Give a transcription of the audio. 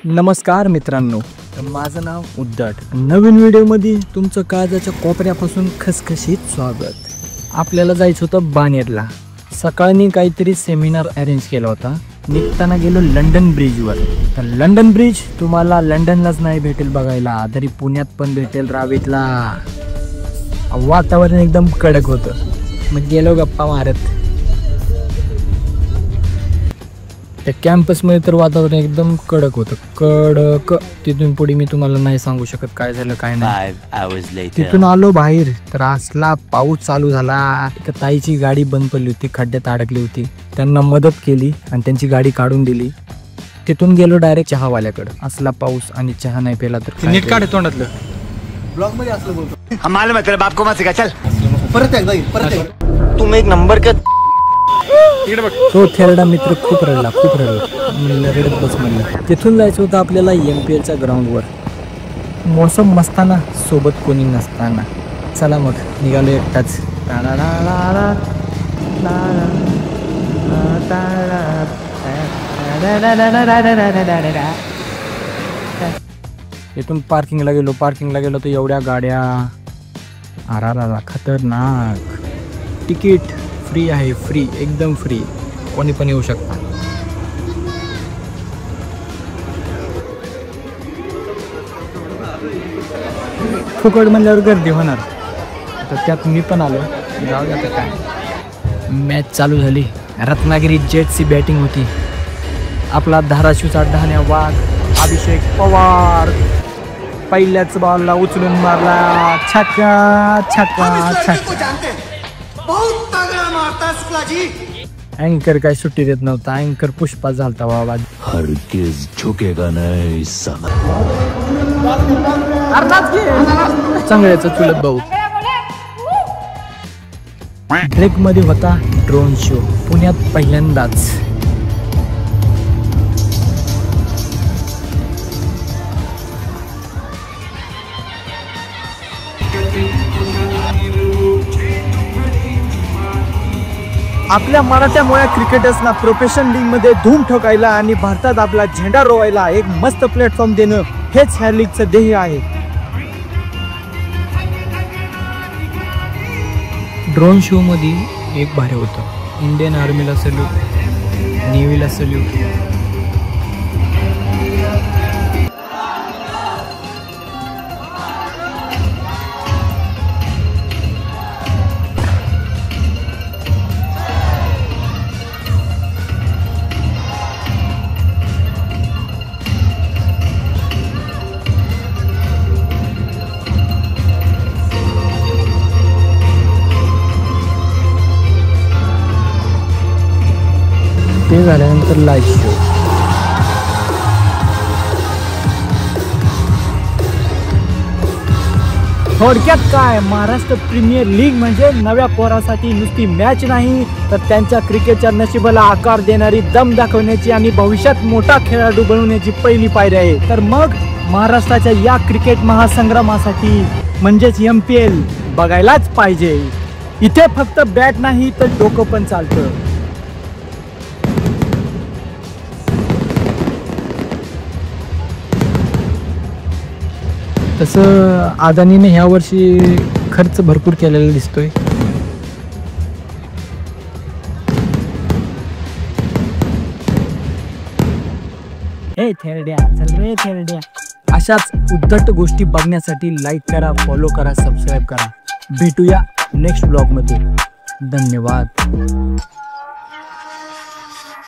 नमस्कार मित्रांनो, माझं नाव उद्धट. नवीन व्हिडिओमध्ये तुमचं काळजाच्या कोपऱ्यापासून खसखशीत स्वागत. आपल्याला जायचं होतं बानेरला. सकाळी काहीतरी सेमिनार अरेंज केला होता. निघताना गेलो लंडन ब्रिजवर. तर लंडन ब्रिज तुम्हाला लंडनलाच नाही भेटेल बघायला, तरी पुण्यात पण भेटेल, रावेतला. वातावरण एकदम कडक होतं. मग गेलो गप्पा मारत. त्या कॅम्पसमध्ये तर वातावरण एकदम कडक होतं, कडक. तिथून पुढे मी तुम्हाला नाही सांगू शकत काय झालं काय नाही. तिथून आलो बाहेर तर असला पाऊस चालू झाला. एका ताईची गाडी बंद पडली होती, खड्ड्यात अडकली होती. त्यांना मदत केली आणि त्यांची गाडी काढून दिली. तिथून गेलो डायरेक्ट चहावाल्याकडे. असला पाऊस आणि चहा नाही प्याला तर नीट काढ तोंडातलं. ब्लॉग मध्ये असलं बोलतो. हम मालूम है तेरे बाप को मत सिखा. चल परत एकदा तुम्ही एक नंबर का. तो थेरडा मित्र खूप रडला. म्हणलं रडत बस म्हणलं. तिथून जायचं होतं आपल्याला MPLच्या ग्राउंडवर. मोसम मस्ताना, सोबत कोणी नसताना. चला मग निघालो एकटाच. इथून पार्किंगला गेलो तर एवढ्या गाड्या. आरा खतरनाक. तिकीट फ्री आहे, फ्री, एकदम फ्री. कोणी पण येऊ शकता. फुकट म्हणल्यावर गर्दी होणार. तर त्यात मी पण आलो. जाऊ द्या काय. मॅच चालू झाली. रत्नागिरी जेटची बॅटिंग होती. आपला धाराशिवचा ढाण्या वाघ अभिषेक पवार पहिल्याच बॉलला उचलून मारला. छक्का छक्का छक्का. अँकर काय सुट्टी देत नव्हता. अँकर पुष्पा झालता बाबा. हरगिज झुकेगा नहीं समझ. चांगल्याचा चुलत भाऊ. ब्रेक मध्ये होता ड्रोन शो. पुण्यात पहिल्यांदाच. आपल्या मराठ्यामुळे क्रिकेटर्सना प्रोफेशनल लीग मध्ये धूम ठोकायला आणि भारतात आपला झेंडा रोवायला एक मस्त प्लॅटफॉर्म देणं हेच ह्या लीगचं ध्येय आहे. ड्रोन शो मध्ये एक भारी होतं. इंडियन आर्मीला सल्यूट, नेव्हीला सल्यूट. ते झाल्यानंतर लाईव्ह शो. थोडक्यात काय, महाराष्ट्र प्रीमियर लीग म्हणजे नव्या पोरासाठी नुसती मॅच नाही, तर त्यांच्या क्रिकेटच्या नशिबाला आकार देणारी, दम दाखवण्याची आणि भविष्यात मोठा खेळाडू बनवण्याची पहिली पायरी आहे. तर मग महाराष्ट्राच्या या क्रिकेट महासंग्रामासाठी म्हणजेच MPL बघायलाच पाहिजे. इथे फक्त बॅट नाही तर डोकं पण चालतं. तसं अदानीने ह्या वर्षी खर्च भरपूर केलेला दिसतोय. थेरड्या चल रे थेरड्या. अशाच उद्धट गोष्टी बघण्यासाठी लाईक करा, फॉलो करा, सबस्क्राईब करा. भेटूया नेक्स्ट ब्लॉग मध्ये. धन्यवाद.